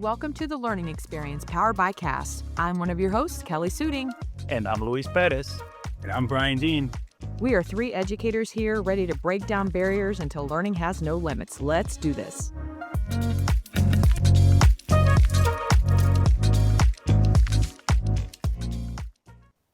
welcome to the Learning Experience powered by CAST. I'm one of your hosts, Kelly Suding. And I'm Luis Perez. And I'm Bryan Dean. We are three educators here ready to break down barriers until learning has no limits. Let's do this.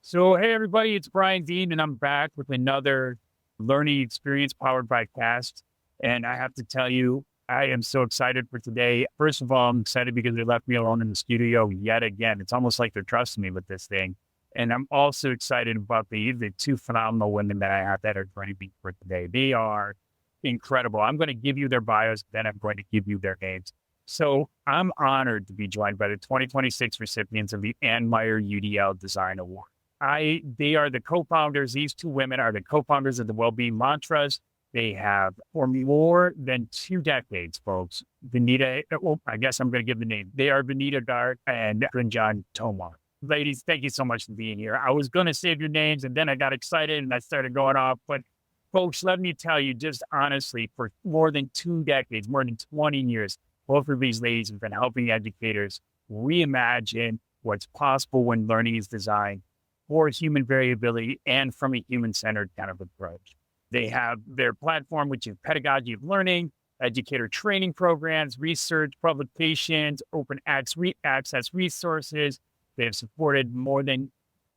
So, hey, everybody, it's Bryan Dean, and I'm back with another learning experience powered by CAST. And I have to tell you, I am so excited for today. First of all, I'm excited because they left me alone in the studio yet again. It's almost like they're trusting me with this thing. And I'm also excited about the two phenomenal women that I have that are going to be for today. They are incredible. I'm going to give you their bios, then I'm going to give you their names. So I'm honored to be joined by the 2026 recipients of the Meyer UDL Design Award. They are the co-founders. These two women are the co-founders of the Wellbeing Mantras. They have, for more than 2 decades, folks, Vineeta, well, I guess I'm going to give the name. They are Vineeta Garg and Gunjan Tomar. Ladies, thank you so much for being here. I was going to save your names, and then I got excited, and I started going off. But, folks, let me tell you, just honestly, for more than 2 decades, more than 20 years, both of these ladies have been helping educators reimagine what's possible when learning is designed for human variability and from a human-centered kind of approach. They have their platform, which is pedagogy of learning, educator training programs, research, publications, open access resources. They have supported more than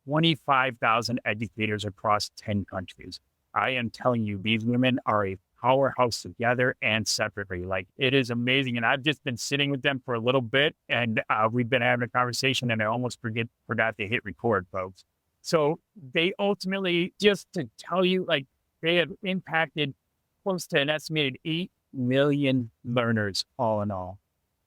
25,000 educators across 10 countries. I am telling you, these women are a powerhouse together and separately. Like, it is amazing. And I've just been sitting with them for a little bit, and we've been having a conversation, and I almost forgot to hit record, folks. So they ultimately, just to tell you, like, they have impacted close to an estimated 8 million learners all in all.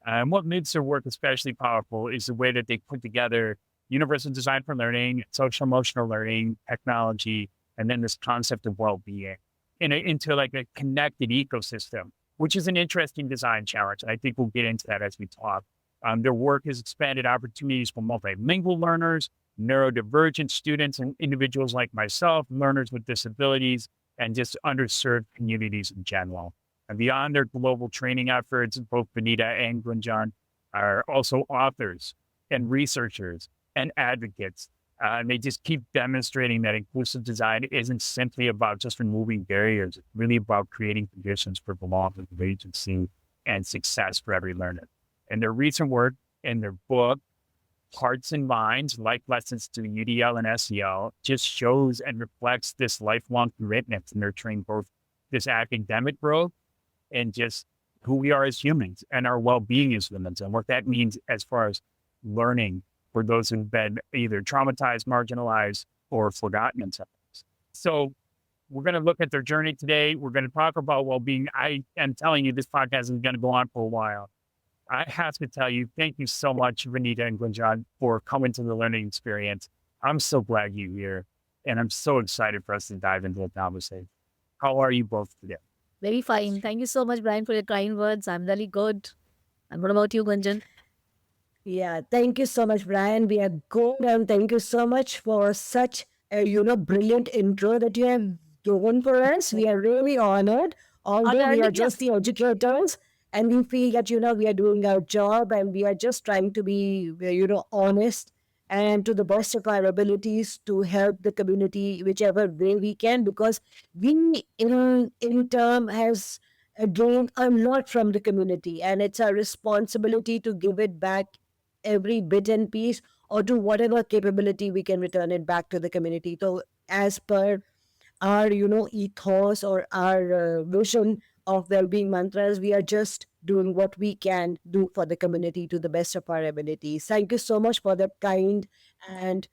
And what makes their work especially powerful is the way that they put together universal design for learning, social emotional learning, technology, and then this concept of well-being into like a connected ecosystem, which is an interesting design challenge. And I think we'll get into that as we talk. Their work has expanded opportunities for multilingual learners, neurodivergent students, and individuals like myself, learners with disabilities, and just underserved communities in general. And beyond their global training efforts, both Vineeta and Gunjan are also authors and researchers and advocates. And they just keep demonstrating that inclusive design isn't simply about just removing barriers. It's really about creating conditions for belonging, agency, and success for every learner. And their recent work in their book, Hearts and Minds, Life Lessons to UDL and SEL, just shows and reflects this lifelong commitment to nurturing both this academic growth and just who we are as humans and our well-being as humans, and what that means as far as learning for those who've been either traumatized, marginalized, or forgotten in some ways. So we're going to look at their journey today. We're going to talk about well-being. I am telling you, this podcast is going to go on for a while. I have to tell you, thank you so much, Vineeta and Gunjan, for coming to the learning experience. I'm so glad you're here, and I'm so excited for us to dive into the conversation. How are you both today? Very fine. Thank you so much, Bryan, for your kind words. I'm really good. And what about you, Gunjan? Yeah, thank you so much, Bryan. We are good, and thank you so much for such a brilliant intro that you have given for us. We are really honored. Although we are just the educators, and we feel that we are doing our job, and we are just trying to be honest and to the best of our abilities to help the community whichever way we can, because we in turn has gained a lot from the community, and it's our responsibility to give it back every bit and piece, or to whatever capability we can return it back to the community. So as per our ethos or our vision of Wellbeing Mantras, we are just doing what we can do for the community to the best of our abilities. Thank you so much for that kind and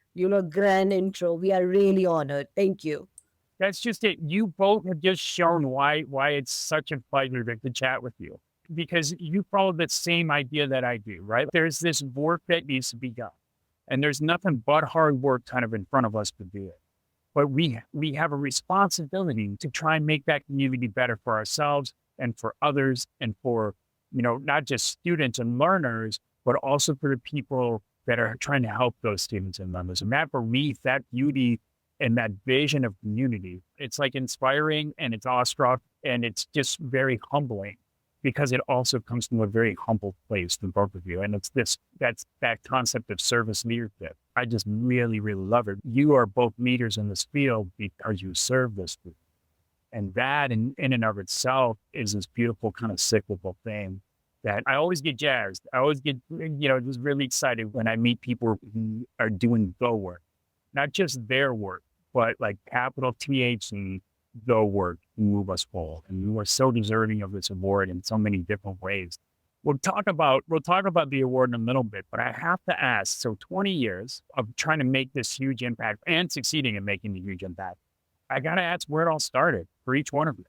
grand intro. We are really honored. Thank you. That's just it. You both have just shown why it's such a pleasure to chat with you, because you follow the same idea that I do, right? There's this work that needs to be done, and there's nothing but hard work kind of in front of us to do it. But we have a responsibility to try and make that community better for ourselves and for others, and for, not just students and learners, but also for the people that are trying to help those students and learners. And that belief, that beauty, and that vision of community, it's like inspiring, and it's awestruck, and it's just very humbling. because it also comes from a very humble place, the both of you. And that's that concept of service leadership. I just really, really love it. You are both leaders in this field because you serve this group. And that in and of itself is this beautiful kind of cyclical thing that I always get jazzed. I always get, just really excited when I meet people who are doing the work, not just their work, but like capital THC, the work to move us forward. And you are so deserving of this award in so many different ways. We'll talk about the award in a little bit, but I have to ask, so 20 years of trying to make this huge impact and succeeding in making the huge impact, I got to ask where it all started for each one of you.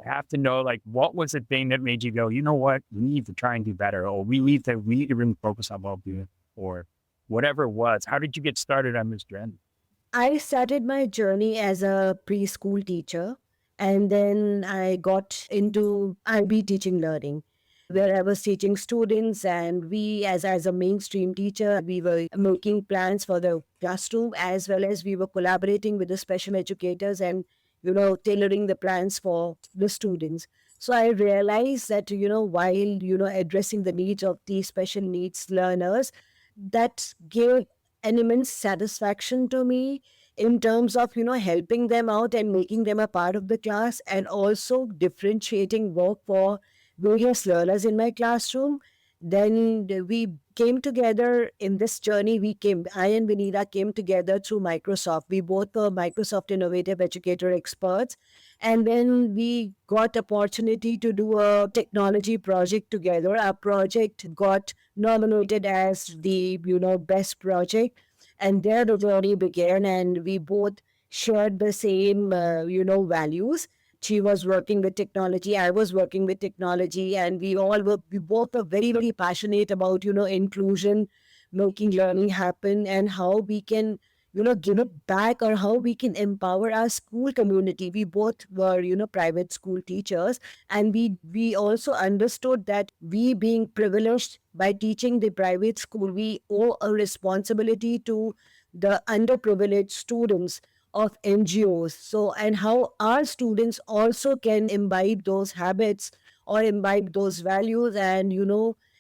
I have to know, like, what was the thing that made you go, you know what, we need to try and do better, or we need to really focus on well-being, or whatever it was. How did you get started on this journey? I started my journey as a preschool teacher, and then I got into IB teaching learning, where I was teaching students, and we, as a mainstream teacher, we were making plans for the classroom, as well as we were collaborating with the special educators and, tailoring the plans for the students. So I realized that, while, addressing the needs of these special needs learners, that gave an immense satisfaction to me in terms of, helping them out and making them a part of the class, and also differentiating work for various learners in my classroom. Then we came together in this journey. I and Vineeta came together through Microsoft. We both were Microsoft Innovative Educator experts. And then we got opportunity to do a technology project together. Our project got nominated as the, best project. And there the journey began, and we both shared the same, values. She was working with technology, I was working with technology, and we both were very, very passionate about, inclusion, making learning happen, and how we can, give it back, or how we can empower our school community. We both were, private school teachers, and we also understood that we, being privileged by teaching the private school, we owe a responsibility to the underprivileged students of NGOs. So, and how our students also can imbibe those habits or imbibe those values, and,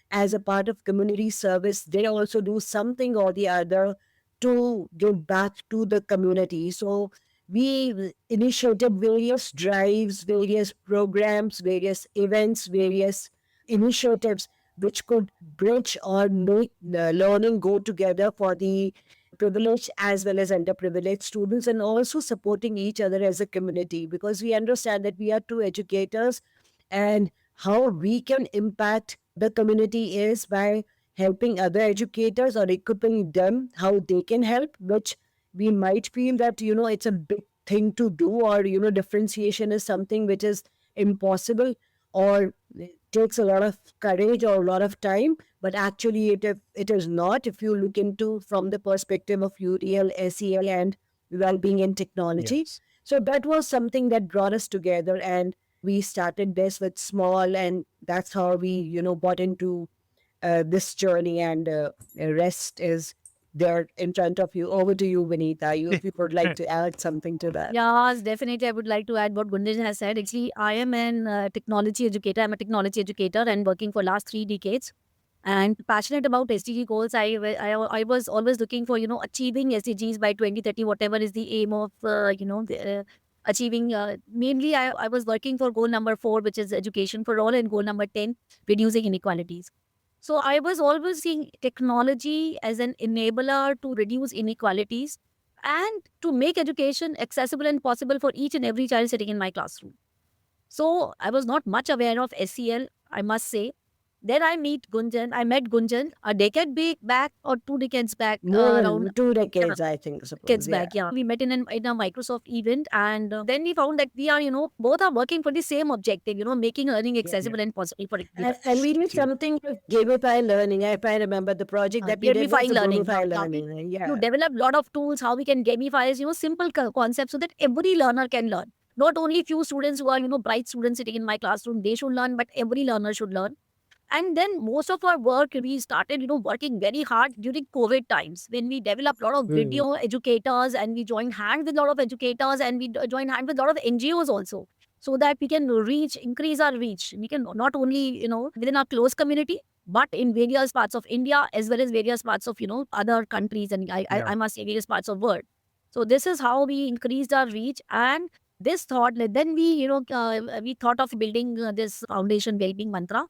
as a part of community service, they also do something or the other to give back to the community. So we initiated various drives, various programs, various events, various initiatives which could bridge or make learning go together for the privileged as well as underprivileged students, and also supporting each other as a community, because we understand that we are two educators, and how we can impact the community is by helping other educators or equipping them how they can help, which we might feel that, it's a big thing to do, or, differentiation is something which is impossible, or it takes a lot of courage or a lot of time. But actually it is not, if you look into from the perspective of UDL, SEL, and well-being and technology. Yes. So that was something that brought us together, and we started this with small, and that's how we, got into this journey, and rest is there in front of you. Over to you, Vineeta. If you would like to add something to that. Yes, definitely. I would like to add what Gunjan has said. Actually, I am an technology educator. I'm a technology educator and working for last 3 decades. And passionate about SDG goals. I was always looking for, achieving SDGs by 2030, whatever is the aim of, achieving. Mainly, I was working for goal number 4, which is education for all, and goal number 10, reducing inequalities. So I was always seeing technology as an enabler to reduce inequalities and to make education accessible and possible for each and every child sitting in my classroom. So I was not much aware of SEL, I must say. Then I met Gunjan a decade back or 2 decades back. Around 2 decades, I think. Decades back, yeah. We met in a Microsoft event, and then we found that we are, both are working for the same objective, making learning accessible and possible for everyone. And we did something with gamify learning. If I remember the project that we did was gamify learning. Yeah. You develop a lot of tools, how we can gamify, simple concepts so that every learner can learn. Not only few students who are, bright students sitting in my classroom, they should learn, but every learner should learn. And then most of our work, we started, working very hard during COVID times, when we developed a lot of video educators, and we joined hands with a lot of educators, and we joined hands with a lot of NGOs also. so that we can increase our reach. We can not only, within our close community, but in various parts of India as well as various parts of, other countries, and I must say various parts of world. So this is how we increased our reach. And this thought, then we thought of building this foundation Wellbeing Mantra,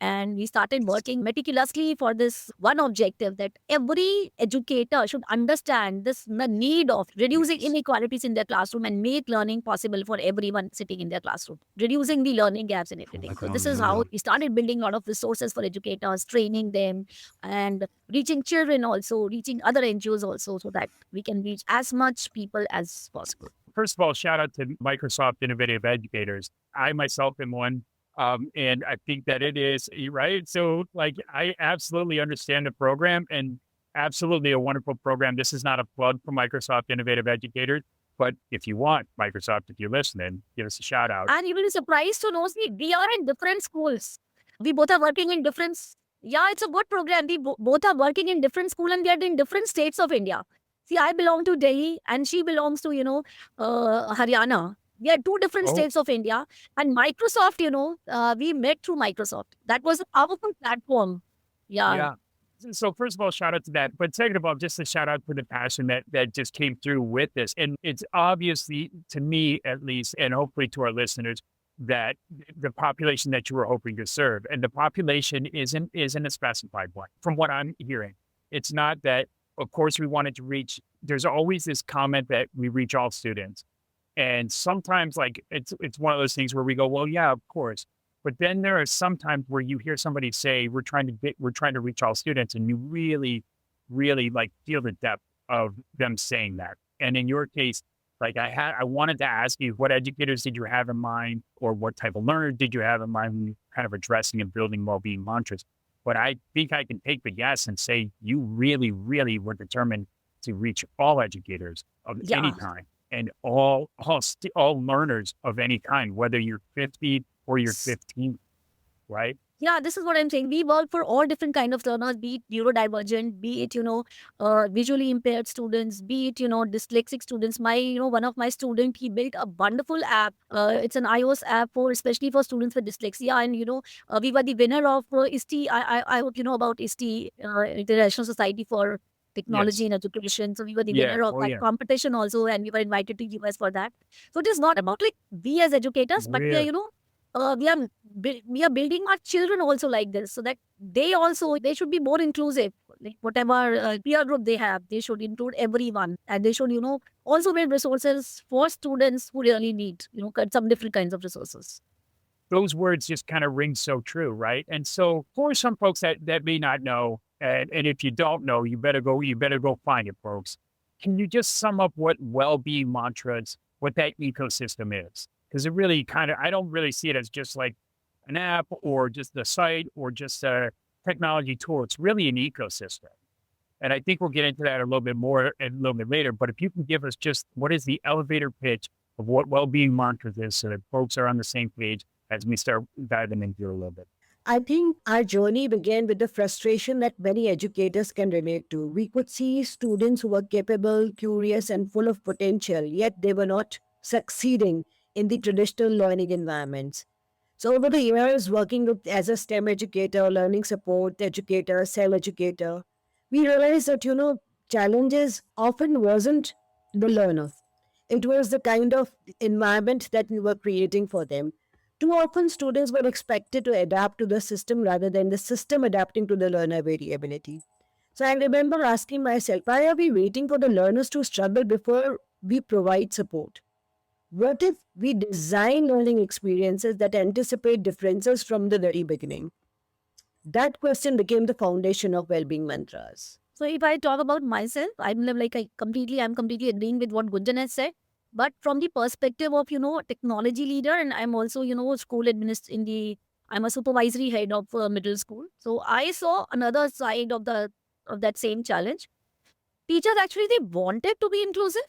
and we started working meticulously for this one objective, that every educator should understand the need of reducing inequalities in their classroom and make learning possible for everyone sitting in their classroom, reducing the learning gaps and everything. So this is how we started building a lot of resources for educators, training them, and reaching children also, reaching other NGOs also, so that we can reach as much people as possible. First of all, shout out to Microsoft Innovative Educators. I myself am one. And I think that it is, right? So like, I absolutely understand the program, and absolutely a wonderful program. This is not a plug for Microsoft Innovative Educators, but if you want, Microsoft, if you're listening, give us a shout out. And you will be surprised to know, see, we are in different schools. We both are working in different, it's a good program. We both are working in different schools, and we are in different states of India. See, I belong to Delhi and she belongs to, Haryana. We are two different states of India. And Microsoft, we met through Microsoft. That was a powerful platform. Yeah. So first of all, shout out to that. But second of all, just a shout out for the passion that just came through with this. And it's obviously, to me at least, and hopefully to our listeners, that the population that you were hoping to serve, and the population isn't a specified one, from what I'm hearing. It's not that, of course, we wanted to reach, there's always this comment that we reach all students. And sometimes, like, it's one of those things where we go, well, yeah, of course. But then there are some times where you hear somebody say, we're trying to reach all students, and you really, really like feel the depth of them saying that. And in your case, like, I wanted to ask you, what educators did you have in mind, or what type of learners did you have in mind when you kind of addressing and building well-being mantras? But I think I can take the guess and say you really, really were determined to reach all educators of any kind, and all learners of any kind, whether you're 50 or you're 15, right? Yeah, this is what I'm saying. We work for all different kind of learners, be it neurodivergent, be it, visually impaired students, be it, dyslexic students. One of my students, he built a wonderful app. It's an iOS app especially for students with dyslexia. And, we were the winner of ISTE. I hope you know about ISTE, International Society for Technology and Education. So we were the winner of that competition also, and we were invited to US for that. So it is not about like we as educators, but we are, we are building our children also like this, so that they should be more inclusive. Like whatever peer group they have, they should include everyone, and they should, also build resources for students who really need, some different kinds of resources. Those words just kind of ring so true, right? And so for some folks that may not know, and if you don't know, you better go find it, folks. Can you just sum up what well-being mantras, what that ecosystem is? Because it really I don't really see it as just like an app or just a site or just a technology tool. It's really an ecosystem. And I think we'll get into that a little bit more and a little bit later. But if you can give us just what is the elevator pitch of what well-being mantras is, so that folks are on the same page as we start diving into it a little bit. I think our journey began with the frustration that many educators can relate to. We could see students who were capable, curious, and full of potential, yet they were not succeeding in the traditional learning environments. So over the years, working as a STEM educator, learning support educator, cell educator, we realized that, challenges often wasn't the learner. It was the kind of environment that we were creating for them. Too often, students were expected to adapt to the system rather than the system adapting to the learner variability. So I remember asking myself, why are we waiting for the learners to struggle before we provide support? What if we design learning experiences that anticipate differences from the very beginning? That question became the foundation of Wellbeing Mantras. So if I talk about myself, I'm completely agreeing with what Gunjan has said. But from the perspective of, technology leader, and I'm also, school I'm a supervisory head of middle school. So I saw another side of that same challenge. Teachers actually, they wanted to be inclusive.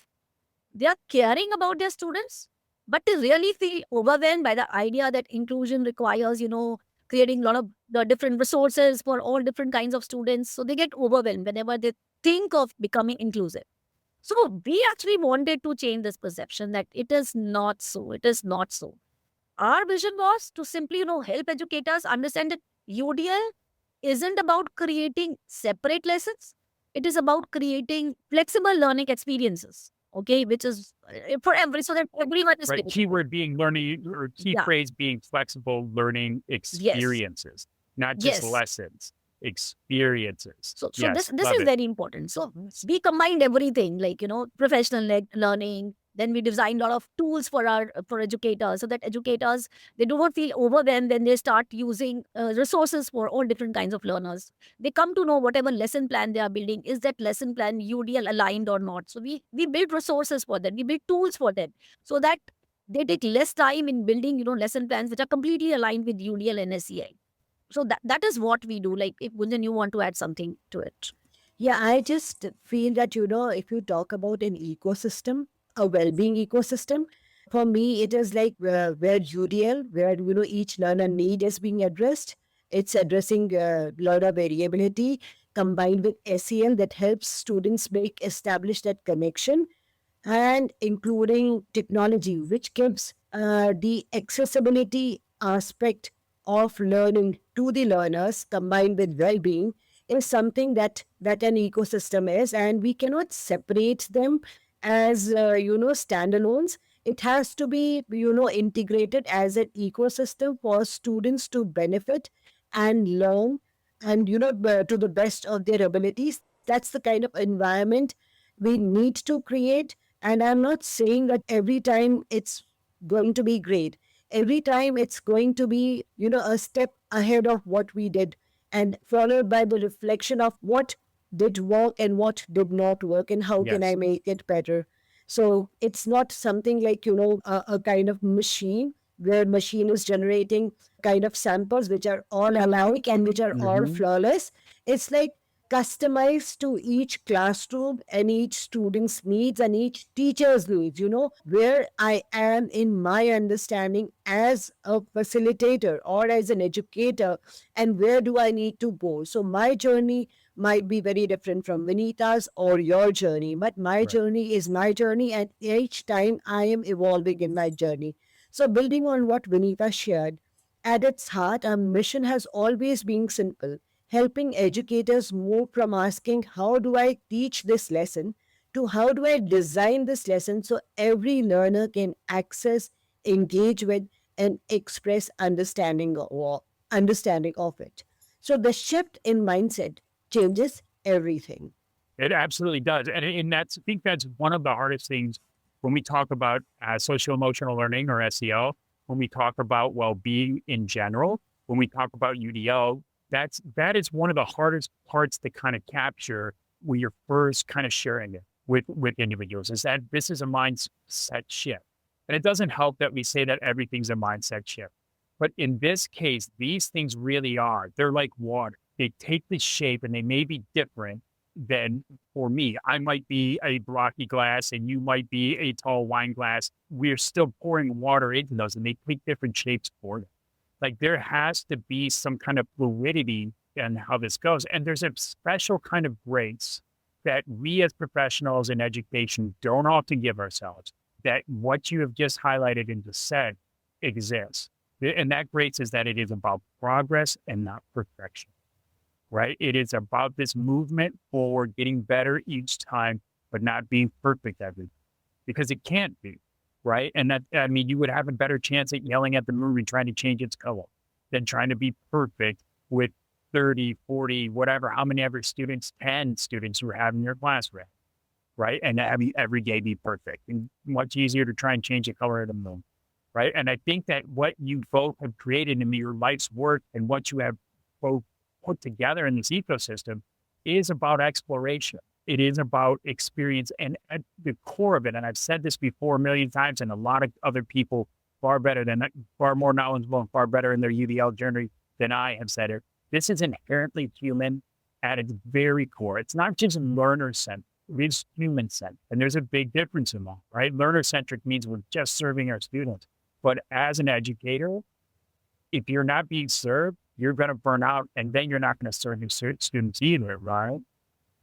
They are caring about their students, but they really feel overwhelmed by the idea that inclusion requires, creating a lot of the different resources for all different kinds of students. So they get overwhelmed whenever they think of becoming inclusive. So we actually wanted to change this perception that it is not so. It is not so. our vision was to simply, help educators understand that UDL isn't about creating separate lessons. It is about creating flexible learning experiences, okay, which is for every, so that everyone is Right. benefited. Keyword being learning, or key Yeah. phrase being flexible learning experiences, not just Yes. lessons, experiences. So Yes, this love is it. very important. So we combined everything, like professional learning. Then we designed a lot of tools for educators, so that educators, they do not feel overwhelmed when they start using resources for all different kinds of learners. They come to know whatever lesson plan they are building, is that lesson plan UDL aligned or not. So we build resources for them, we build tools for them, so that they take less time in building lesson plans which are completely aligned with UDL and SEI. So that is what we do. Like, if Gunjan, you want to add something to it. Yeah, I just feel that, if you talk about an ecosystem, a well-being ecosystem, for me, it is like where UDL, where, each learner need is being addressed. It's addressing learner variability combined with SEL that helps students establish that connection, and including technology, which gives the accessibility aspect of learning to the learners combined with well-being, is something that an ecosystem is, and we cannot separate them as standalones. It has to be integrated as an ecosystem for students to benefit and learn, and to the best of their abilities. That's the kind of environment we need to create. And I'm not saying that every time it's going to be great. Every time it's going to be, a step ahead of what we did, and followed by the reflection of what did work and what did not work, and how can I Yes. make it better. So it's not something like, a kind of machine where machine is generating kind of samples which are all alike and which are all flawless. It's like customized to each classroom and each student's needs and each teacher's needs, where I am in my understanding as a facilitator or as an educator, and where do I need to go. So my journey might be very different from Vineeta's or your journey, but my Right. journey is my journey, and each time I am evolving in my journey. So building on what Vineeta shared, at its heart, our mission has always been simple: helping educators move from asking, how do I teach this lesson, to how do I design this lesson so every learner can access, engage with, and express understanding of it. So the shift in mindset changes everything. It absolutely does. And I think that's one of the hardest things when we talk about social emotional learning, or SEL, when we talk about well-being in general, when we talk about UDL, that is one of the hardest parts to kind of capture when you're first kind of sharing it with individuals, is that this is a mindset shift. And it doesn't help that we say that everything's a mindset shift. But in this case, these things really are. They're like water. They take the shape, and they may be different than, for me, I might be a blocky glass and you might be a tall wine glass. We're still pouring water into those, and they take different shapes for them. Like, there has to be some kind of fluidity in how this goes. And there's a special kind of grace that we as professionals in education don't often give ourselves, that what you have just highlighted and just said exists. And that grace is that it is about progress and not perfection, right? It is about this movement forward, getting better each time, but not being perfect every time, because it can't be, right? And that, I mean, you would have a better chance at yelling at the moon and trying to change its color than trying to be perfect with 30, 40, whatever, how many ever students, 10 students who have in your class, right? And having every day be perfect, and much easier to try and change the color of the moon, right? And I think that what you both have created in your life's work and what you have both put together in this ecosystem is about exploration. It is about experience. And at the core of it, and I've said this before a million times, and a lot of other people far more knowledgeable and far better in their UDL journey than I have said it, this is inherently human at its very core. It's not just learner-centered, it's human-centered. And there's a big difference in that, right? Learner-centric means we're just serving our students. But as an educator, if you're not being served, you're going to burn out, and then you're not going to serve your students either, right?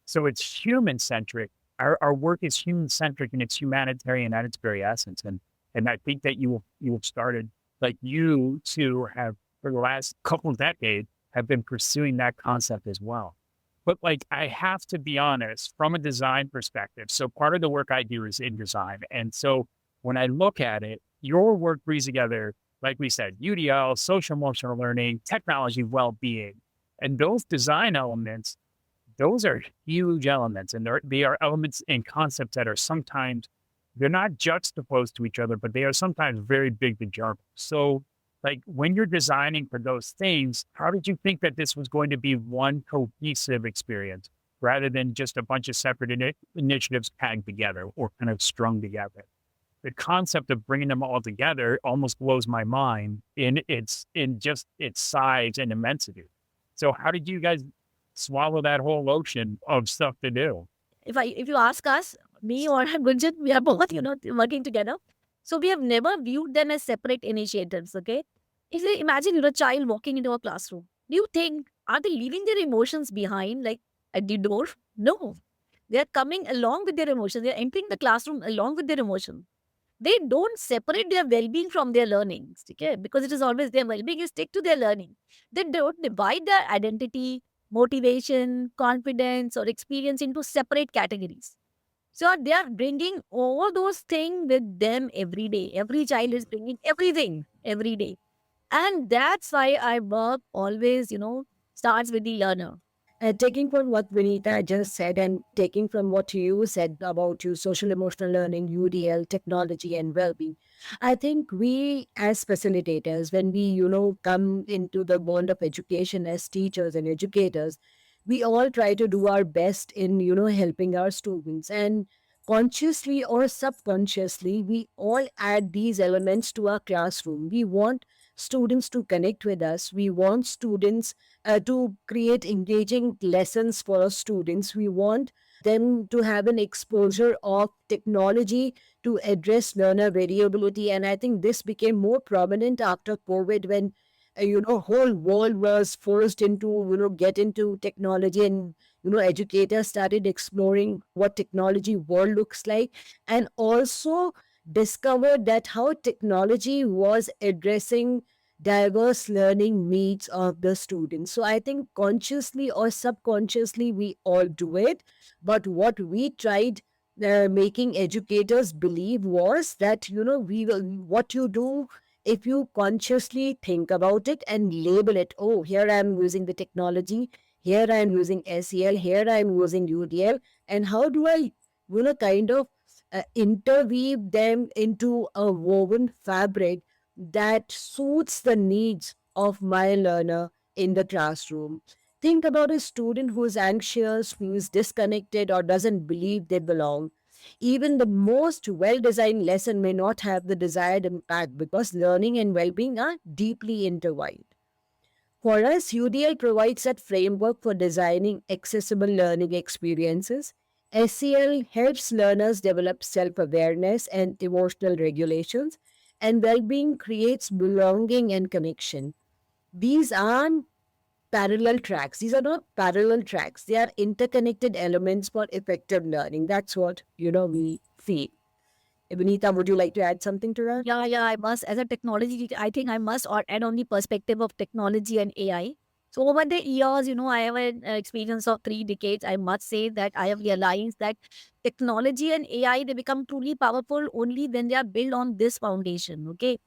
So it's human-centric. Our work is human-centric, and it's humanitarian at its very essence. And I think that you have started like you two have for the last couple of decades have been pursuing that concept as well. But like, I have to be honest from a design perspective. So part of the work I do is in design. And so when I look at it, your work brings together, like we said, UDL, social emotional learning, technology, well-being. And those design elements, those are huge elements. And they are elements and concepts that are sometimes, they're not juxtaposed to each other, but they are sometimes very big to jump. So like when you're designing for those things, how did you think that this was going to be one cohesive experience rather than just a bunch of separate initiatives tagged together or kind of strung together? The concept of bringing them all together almost blows my mind in its size and immensity. So how did you guys swallow that whole ocean of stuff to do? If you ask us, me or Gunjan, we are both, working together. So we have never viewed them as separate initiatives, okay? If you imagine you're a child walking into a classroom, do you think, are they leaving their emotions behind, like at the door? No. They are coming along with their emotions. They're entering the classroom along with their emotions. They don't separate their well-being from their learnings, okay? Because it is always their well-being is stick to their learning. They don't divide their identity, motivation, confidence, or experience into separate categories. So they are bringing all those things with them every day. Every child is bringing everything every day. And that's why I work always, starts with the learner. Taking from what Vineeta just said and taking from what you said about you, social emotional learning, UDL, technology, and well-being, I think we as facilitators, when we, come into the world of education as teachers and educators, we all try to do our best in, helping our students. And consciously or subconsciously, we all add these elements to our classroom. We want students to connect with us. We want students to create engaging lessons for our students. We want them to have an exposure of technology to address learner variability. And I think this became more prominent after COVID when, whole world was forced into, get into technology, and, educators started exploring what technology world looks like, and also discovered that how technology was addressing diverse learning needs of the students. So I think consciously or subconsciously we all do it. But what we tried making educators believe was that, we will, what you do, if you consciously think about it and label it, oh, here I'm using the technology, here I'm using SEL, here I'm using UDL, and how do I, kind of interweave them into a woven fabric that suits the needs of my learner in the classroom. Think about a student who is anxious, who is disconnected, or doesn't believe they belong. Even the most well designed lesson may not have the desired impact because learning and well being are deeply intertwined. For us, UDL provides that framework for designing accessible learning experiences. SEL helps learners develop self awareness and emotional regulations, and well being creates belonging and connection. These aren't parallel tracks. These are not parallel tracks. They are interconnected elements for effective learning. That's what, we feel. Vineeta, would you like to add something to that? Yeah, I must. As a technology teacher, I think I must add on the perspective of technology and AI. So over the years, I have an experience of 3 decades. I must say that I have realized that technology and AI, they become truly powerful only when they are built on this foundation. Okay.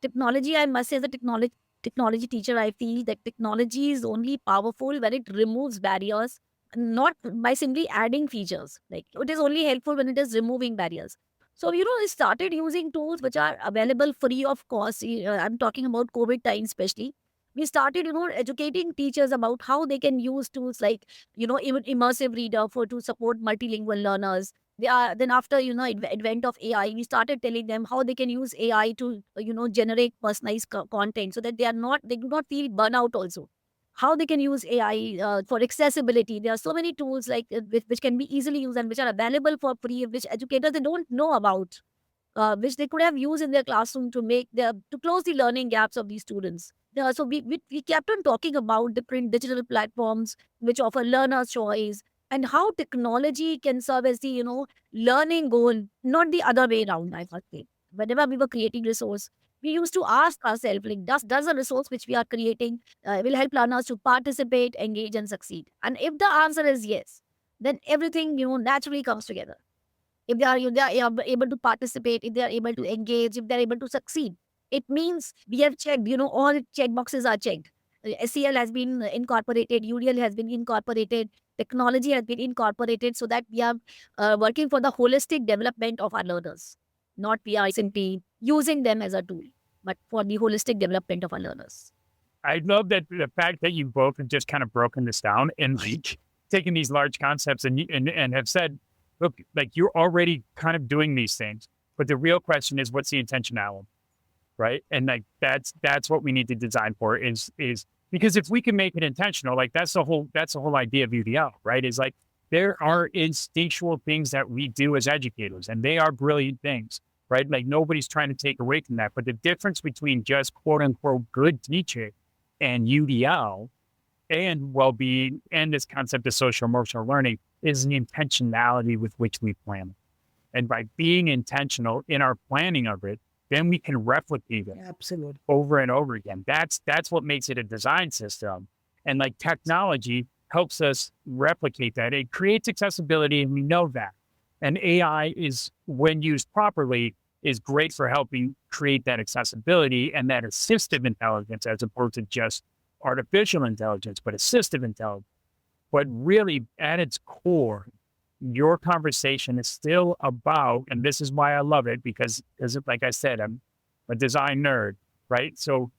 Technology, I must say, as a technology teacher, I feel that technology is only powerful when it removes barriers, not by simply adding features. Like it is only helpful when it is removing barriers. So, I started using tools which are available free of cost. I'm talking about COVID time, especially. We started, educating teachers about how they can use tools like, even immersive reader to support multilingual learners. Then after, advent of AI, we started telling them how they can use AI to, generate personalized content so that they do not feel burnout also. How they can use AI for accessibility. There are so many tools like which can be easily used and which are available for free, which educators they don't know about, which they could have used in their classroom to close the learning gaps of these students. So we kept on talking about different digital platforms which offer learner choice and how technology can serve as the learning goal, not the other way around. I thought whenever we were creating resource, we used to ask ourselves, like, does the resource which we are creating will help learners to participate, engage, and succeed? And if the answer is yes, then everything, naturally comes together. If they are able to participate, if they are able to engage, if they're able to succeed, it means we have checked, all check boxes are checked. SEL has been incorporated, UDL has been incorporated, technology has been incorporated, so that we are working for the holistic development of our learners. Not we are simply using them as a tool, but for the holistic development of our learners. I love that the fact that you both have just kind of broken this down and like taken these large concepts and have said, look, like you're already kind of doing these things, but the real question is, what's the intentionality, right? And like that's what we need to design for is because if we can make it intentional, like that's the whole idea of UDL, right? Is like there are instinctual things that we do as educators, and they are brilliant things, right? Like nobody's trying to take away from that, but the difference between just quote unquote good teaching and UDL and well-being and this concept of social emotional learning is the intentionality with which we plan. And by being intentional in our planning of it, then we can replicate it Absolutely. over and over again. That's what makes it a design system. And like technology helps us replicate that. It creates accessibility, and we know that. And AI is, when used properly, is great for helping create that accessibility and that assistive intelligence as opposed to just artificial intelligence, but assistive intelligence. But really, at its core, your conversation is still about, and this is why I love it, because like I said, I'm a design nerd, right? So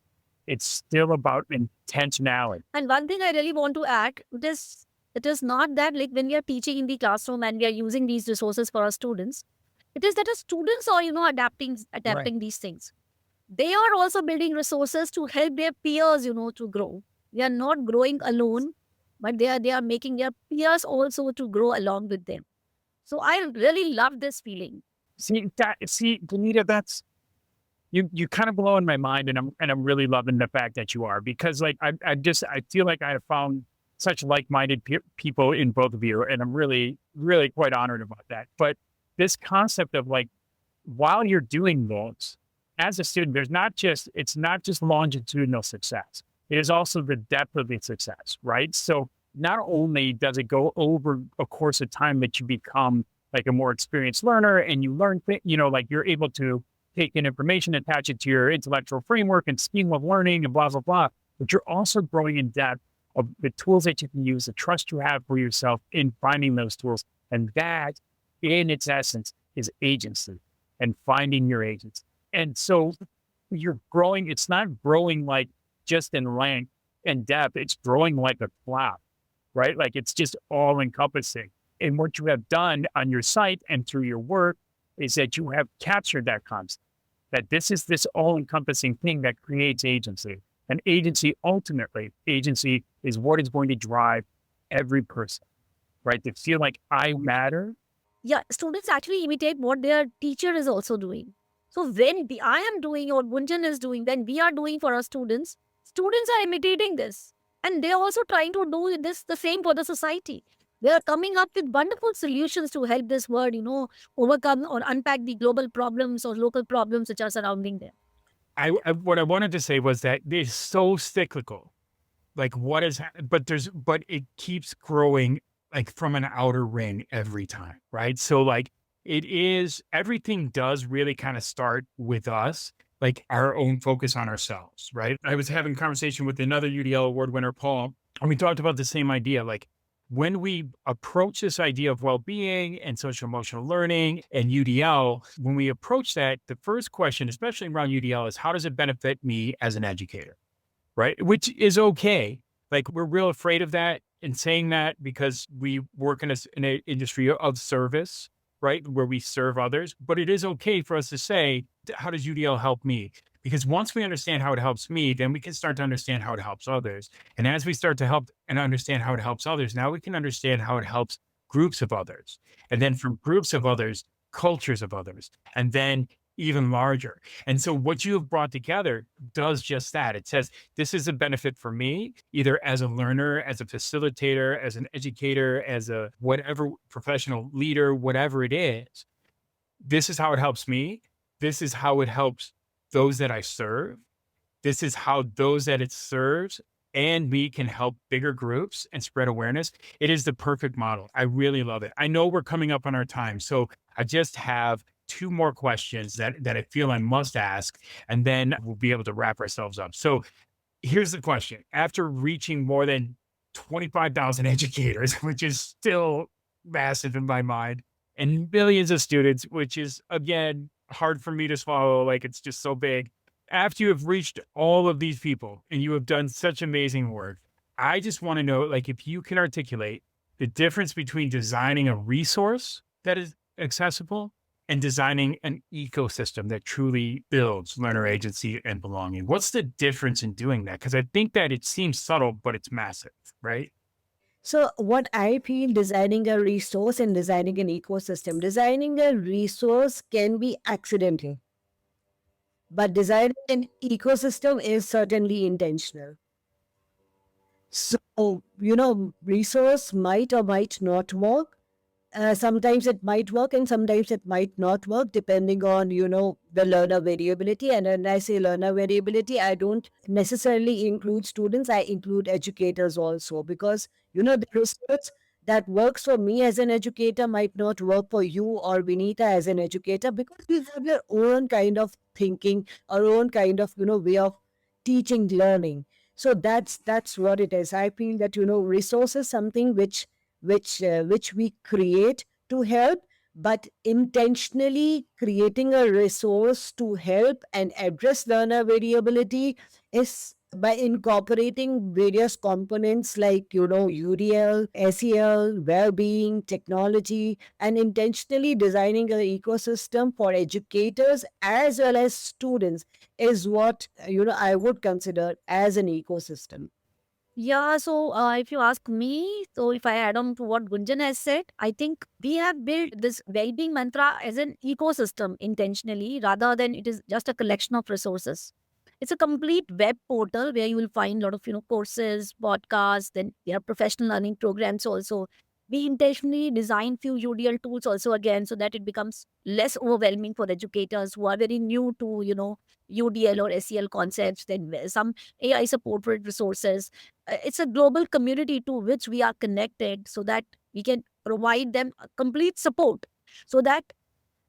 it's still about intentionality. And one thing I really want to add, it is not that like when we are teaching in the classroom and we are using these resources for our students, it is that the students are, adapting these things. They are also building resources to help their peers, to grow. They are not growing alone, but they are making their peers also to grow along with them. So I really love this feeling. See, Vineeta, that's you kind of blowing my mind, and I'm really loving the fact that you are, because like I feel like I have found such like-minded people in both of you, and I'm really, really quite honored about that. But this concept of like, while you're doing those as a student, it's not just longitudinal success. It is also the depth of the success, right? So not only does it go over a course of time that you become like a more experienced learner and you learn, like you're able to take in information, attach it to your intellectual framework and scheme of learning and blah, blah, blah. But you're also growing in depth of the tools that you can use, the trust you have for yourself in finding those tools. And that, in its essence, is agency and finding your agency. And so you're growing, it's not growing like just in length and depth, it's growing like a cloud, right? Like it's just all encompassing. And what you have done on your site and through your work is that you have captured that concept, that this is this all encompassing thing that creates agency. And ultimately, agency is what is going to drive every person, right? To feel like I matter. Yeah, students actually imitate what their teacher is also doing. So when I am doing or Gunjan is doing, when we are doing for our students are imitating this. And they're also trying to do this the same for the society. They are coming up with wonderful solutions to help this world, overcome or unpack the global problems or local problems which are surrounding them. What I wanted to say was that it's so cyclical. Like but it keeps growing like from an outer ring every time, right? So like everything does really kind of start with us, like our own focus on ourselves, right? I was having a conversation with another UDL award winner, Paul, and we talked about the same idea. Like when we approach this idea of well-being and social emotional learning and UDL, when we approach that, the first question, especially around UDL, is how does it benefit me as an educator, right? Which is okay. Like we're real afraid of that and saying that because we work in an industry of service, right? Where we serve others, but it is okay for us to say, how does UDL help me? Because once we understand how it helps me, then we can start to understand how it helps others. And as we start to help and understand how it helps others, now we can understand how it helps groups of others. And then from groups of others, cultures of others, and then even larger. And so what you have brought together does just that. It says, this is a benefit for me, either as a learner, as a facilitator, as an educator, as a whatever professional leader, whatever it is. This is how it helps me. This is how it helps those that I serve. This is how those that it serves and me can help bigger groups and spread awareness. It is the perfect model. I really love it. I know we're coming up on our time, so I just have two more questions that I feel I must ask, and then we'll be able to wrap ourselves up. So here's the question. After reaching more than 25,000 educators, which is still massive in my mind, and millions of students, which is, again, hard for me to swallow, like it's just so big. After you have reached all of these people and you have done such amazing work, I just want to know, like, if you can articulate the difference between designing a resource that is accessible and designing an ecosystem that truly builds learner agency and belonging. What's the difference in doing that? Because I think that it seems subtle, but it's massive, right? So, what I feel, designing a resource and designing an ecosystem, designing a resource can be accidental, but designing an ecosystem is certainly intentional. So, resource might or might not work. Sometimes it might work and sometimes it might not work, depending on, the learner variability. And when I say learner variability, I don't necessarily include students, I include educators also, because, the research that works for me as an educator might not work for you or Vineeta as an educator, because we have your own kind of thinking, our own kind of, way of teaching, learning. So that's what it is. I feel that, resource is something which we create to help, but intentionally creating a resource to help and address learner variability is by incorporating various components like, UDL, SEL, well-being, technology, and intentionally designing an ecosystem for educators as well as students is what, I would consider as an ecosystem. Yeah, so if you ask me, so if I add on to what Gunjan has said, I think we have built this well-being mantra as an ecosystem intentionally rather than it is just a collection of resources. It's a complete web portal where you will find a lot of, courses, podcasts, then there are professional learning programs also. We intentionally design few UDL tools also again so that it becomes less overwhelming for educators who are very new to, UDL or SEL concepts, then some AI supported resources. It's a global community to which we are connected so that we can provide them a complete support so that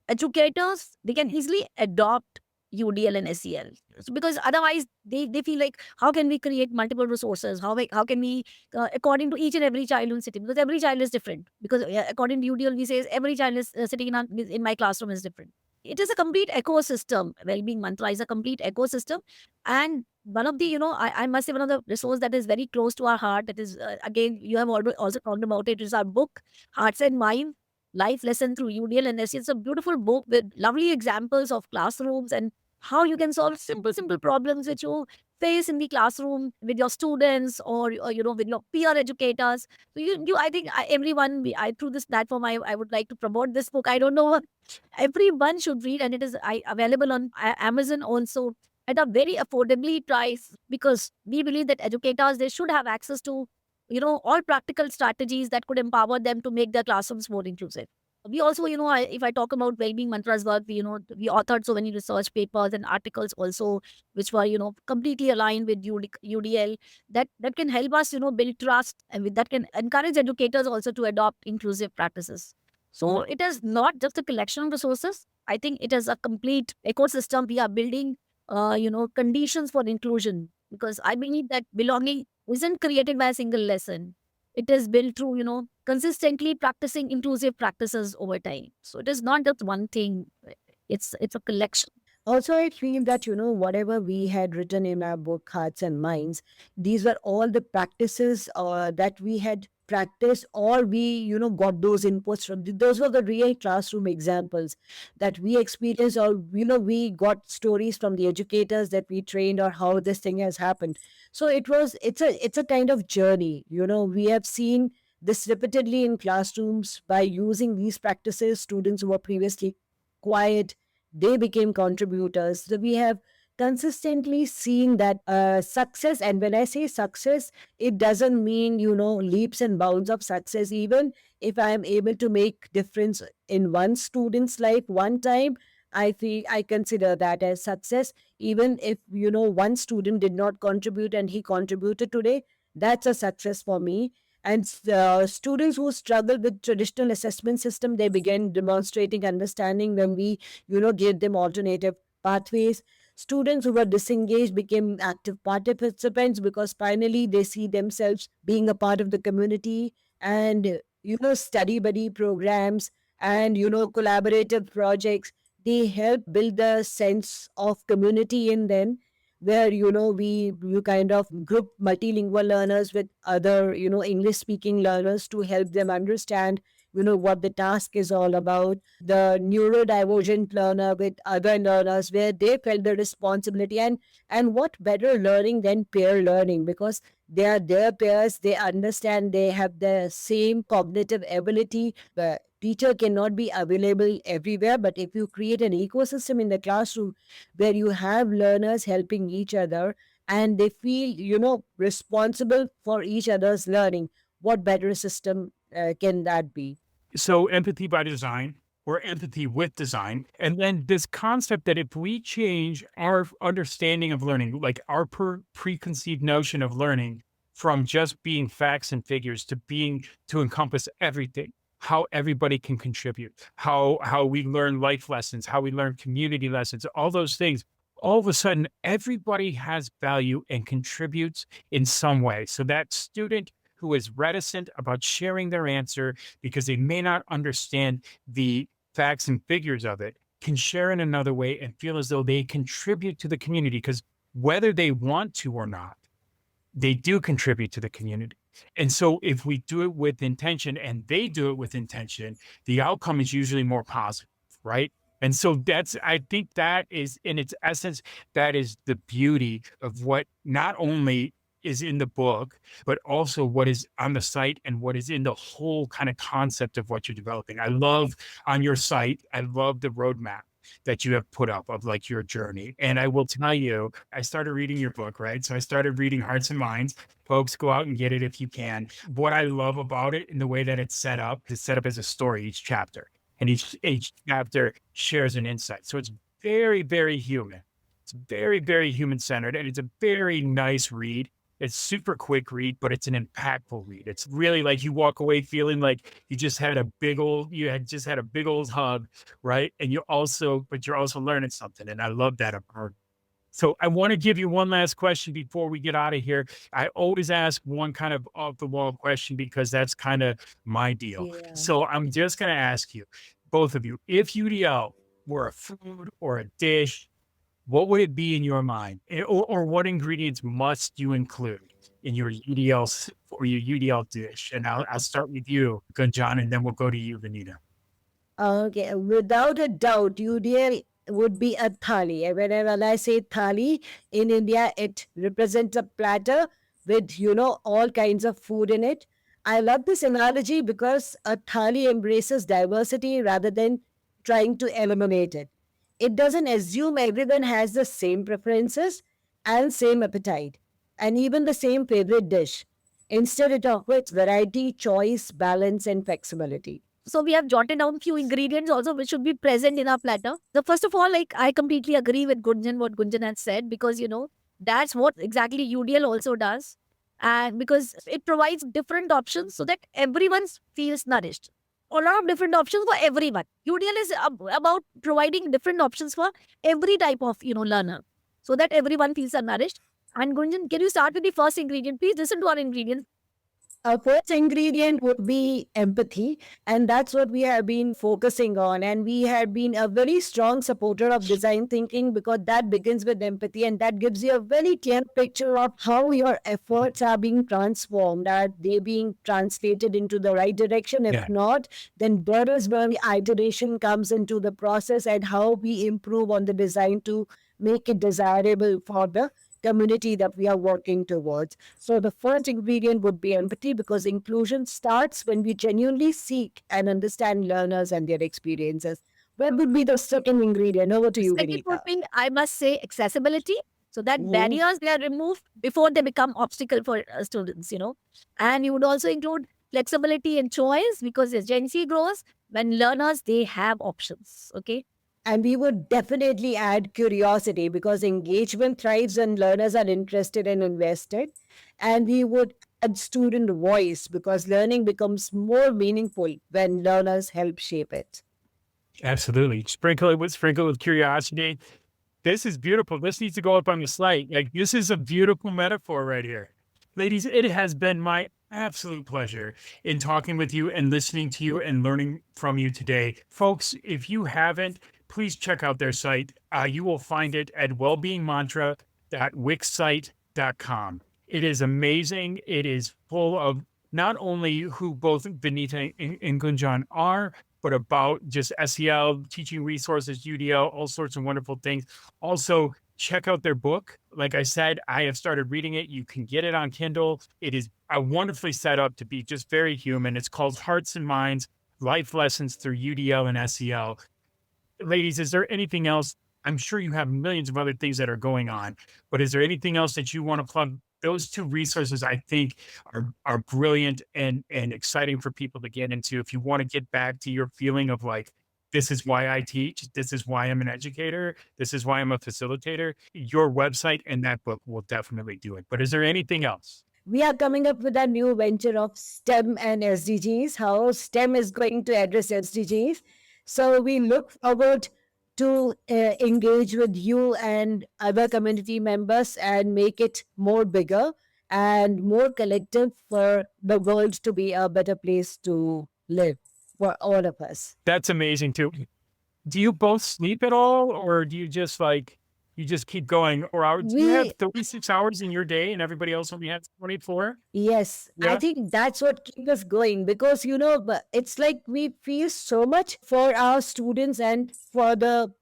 educators, they can easily adopt UDL and SEL. So because otherwise they feel like, how can we create multiple resources? How can we, according to each and every child who's sitting, because every child is different. Because according to UDL, we say every child is sitting in my classroom is different. It is a complete ecosystem. Wellbeing Mantra is a complete ecosystem. And one of the, I must say one of the resource that is very close to our heart, that is, again, you have also talked about it, is our book, Hearts and Minds, Life Lesson Through UDL and SEL. It's a beautiful book with lovely examples of classrooms and how you can solve simple problems which you face in the classroom with your students or with your peer educators. So I think everyone, through this platform, I would like to promote this book. I don't know, everyone should read, and it is available on Amazon also at a very affordably price, because we believe that educators, they should have access to all practical strategies that could empower them to make their classrooms more inclusive. We also, if I talk about Wellbeing Mantras work, we authored so many research papers and articles also, which were, completely aligned with UDL, that can help us, build trust, and that can encourage educators also to adopt inclusive practices. So it is not just a collection of resources. I think it is a complete ecosystem. We are building, conditions for inclusion, because I believe that belonging isn't created by a single lesson. It is built through, consistently practicing inclusive practices over time. So it is not just one thing. It's a collection. Also, I feel that, whatever we had written in our book, Hearts and Minds, these were all the practices that we had practiced, or we, got those inputs from. Those were the real classroom examples that we experienced, or, we got stories from the educators that we trained, or how this thing has happened. So it's a kind of journey. We have seen this repeatedly in classrooms. By using these practices, students who were previously quiet, they became contributors. So we have consistently seen that success. And when I say success, it doesn't mean, leaps and bounds of success. Even if I am able to make difference in one student's life one time, I consider that as success. Even if, one student did not contribute and he contributed today, that's a success for me. And students who struggle with traditional assessment system, they began demonstrating understanding when we, gave them alternative pathways. Students who were disengaged became active participants because finally they see themselves being a part of the community. And, study buddy programs and, collaborative projects, they help build a sense of community in them, where, you kind of group multilingual learners with other, English speaking learners to help them understand, what the task is all about. The neurodivergent learner with other learners, where they felt the responsibility. And what better learning than peer learning, because they are their peers, they understand, they have the same cognitive ability. The teacher cannot be available everywhere, but if you create an ecosystem in the classroom where you have learners helping each other and they feel, responsible for each other's learning, what better system can that be? So empathy by design or empathy with design. And then this concept that if we change our understanding of learning, like our preconceived notion of learning from just being facts and figures to encompass everything, how everybody can contribute, how we learn life lessons, how we learn community lessons, all those things, all of a sudden everybody has value and contributes in some way. So that student who is reticent about sharing their answer because they may not understand the facts and figures of it can share in another way and feel as though they contribute to the community, because whether they want to or not, they do contribute to the community. And so if we do it with intention and they do it with intention, the outcome is usually more positive, right? And so I think that is, in its essence, that is the beauty of what not only is in the book, but also what is on the site and what is in the whole kind of concept of what you're developing. I love on your site, I love the roadmap that you have put up of like your journey. And I will tell you, I started reading your book, right? So I started reading Hearts and Minds. Folks, go out and get it if you can. What I love about it and the way that it's set up as a story, each chapter. And each chapter shares an insight. So it's very, very human. It's very, very human centered. And it's a very nice read. It's super quick read, but it's an impactful read. It's really like you walk away feeling like you had just had a big old hug, right? And you're also learning something. And I love that about. So I want to give you one last question before we get out of here. I always ask one kind of off the wall question because that's kind of my deal. Yeah. So I'm just going to ask you, both of you, if UDL were a food or a dish, what would it be in your mind? Or what ingredients must you include in your UDL or your UDL dish? And I'll start with you, Gunjan, and then we'll go to you, Vineeta. Okay, without a doubt, UDL would be a thali. And when I say thali, in India, it represents a platter with, all kinds of food in it. I love this analogy because a thali embraces diversity rather than trying to eliminate it. It doesn't assume everyone has the same preferences and same appetite, and even the same favorite dish. Instead, it offers variety, choice, balance, and flexibility. So we have jotted down few ingredients also which should be present in our platter. The first of all, like I completely agree with Gunjan, what Gunjan has said, because that's what exactly UDL also does. And because it provides different options so that everyone feels nourished. A lot of different options for everyone. UDL is about providing different options for every type of learner, so that everyone feels nourished. And Gunjan, can you start with the first ingredient? Please listen to our ingredients. Our first ingredient would be empathy, and that's what we have been focusing on. And we have been a very strong supporter of design thinking because that begins with empathy, and that gives you a very clear picture of how your efforts are being transformed. Are they being translated into the right direction? If not, then there is where the iteration comes into the process and how we improve on the design to make it desirable for the community that we are working towards. So the first ingredient would be empathy, because inclusion starts when we genuinely seek and understand learners and their experiences. What would be the second ingredient? Over to you, Second Vineeta. would be, I must say, accessibility. So that barriers they are removed before they become obstacle for students, And you would also include flexibility and choice, because as Gen Z grows, when learners, they have options, okay? And we would definitely add curiosity, because engagement thrives when learners are interested and invested. And we would add student voice, because learning becomes more meaningful when learners help shape it. Absolutely. Sprinkle with curiosity. This is beautiful. This needs to go up on the slide. Like, this is a beautiful metaphor right here. Ladies, it has been my absolute pleasure in talking with you and listening to you and learning from you today. Folks, if you haven't, please check out their site. You will find it at wellbeingmantra.wixsite.com. It is amazing. It is full of not only who both Vineeta and Gunjan are, but about just SEL, teaching resources, UDL, all sorts of wonderful things. Also, check out their book. Like I said, I have started reading it. You can get it on Kindle. It is wonderfully set up to be just very human. It's called Hearts and Minds, Life Lessons Through UDL and SEL. Ladies, is there anything else? I'm sure you have millions of other things that are going on, but is there anything else that you want to plug? Those two resources, I think, are brilliant and exciting for people to get into. If you want to get back to your feeling of like, this is why I teach, this is why I'm an educator, this is why I'm a facilitator, your website and that book will definitely do it. But is there anything else? We are coming up with a new venture of STEM and SDGs, how STEM is going to address SDGs. So we look forward to engage with you and other community members and make it more bigger and more collective for the world to be a better place to live for all of us. That's amazing too. Do you both sleep at all, or do you just you just keep going? Or do you have 36 hours in your day and everybody else only has 24? Yes, Yeah. I think that's what keeps us going, because, it's like we feel so much for our students and for the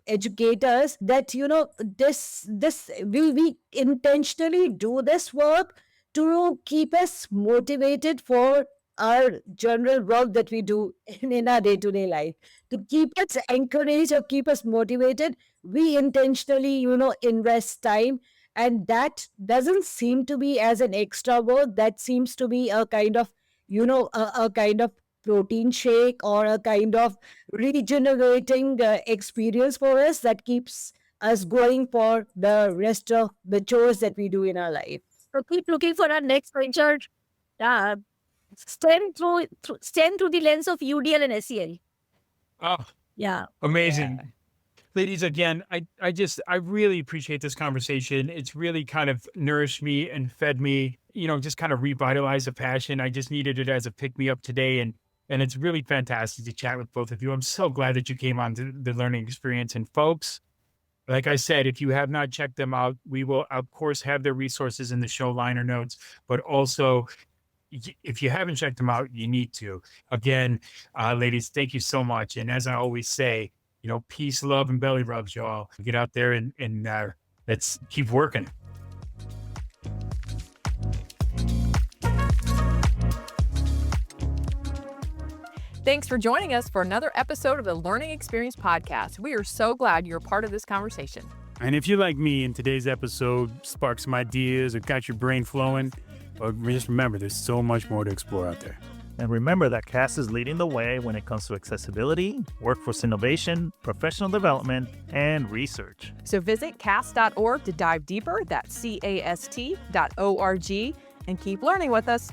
educators that, we intentionally do this work to keep us motivated for our general work that we do in our day-to-day life. To keep us encouraged or keep us motivated, we intentionally, invest time. And that doesn't seem to be as an extra work. That seems to be a kind of, a kind of protein shake or a kind of regenerating experience for us that keeps us going for the rest of the chores that we do in our life. So keep looking for our next venture. STEM through the lens of UDL and SEL. Oh, Yeah. amazing. Yeah. Ladies, again, I really appreciate this conversation. It's really kind of nourished me and fed me, just kind of revitalized the passion. I just needed it as a pick-me-up today. And it's really fantastic to chat with both of you. I'm so glad that you came on to the learning experience. And folks, like I said, if you have not checked them out, we will, of course, have their resources in the show liner notes, but also if you haven't checked them out, you need to. Again, ladies, thank you so much. And as I always say, peace, love, and belly rubs, y'all. Get out there and let's keep working. Thanks for joining us for another episode of the Learning Experience Podcast. We are so glad you're a part of this conversation. And if you, like me, in today's episode sparked some ideas or got your brain flowing, well, just remember, there's so much more to explore out there. And remember that CAST is leading the way when it comes to accessibility, workforce innovation, professional development, and research. So visit cast.org to dive deeper. That's cast.org, and keep learning with us.